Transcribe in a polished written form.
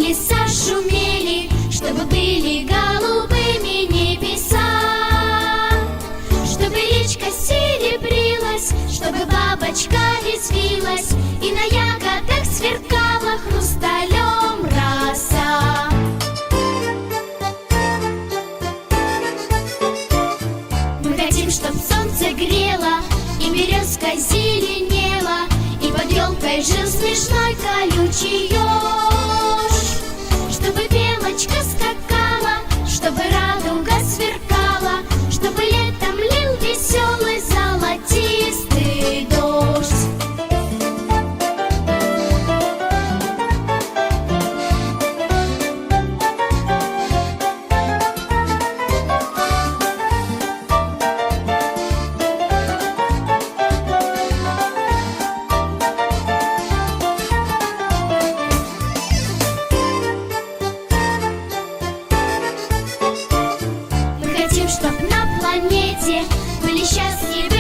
леса шумели, чтобы были голубыми небеса, чтобы речка серебрилась, чтобы бабочка резвилась, и на ягодах сверкала хрусталем роса. Мы хотим, чтоб солнце грело, и березка зеленела, и под елкой жил смешной колючий еж, чтобы белочка скакала, чтобы радуга сверкала, чтобы летом лил веселый золотистый дождь. Мы хотим, чтоб на планете были счастливы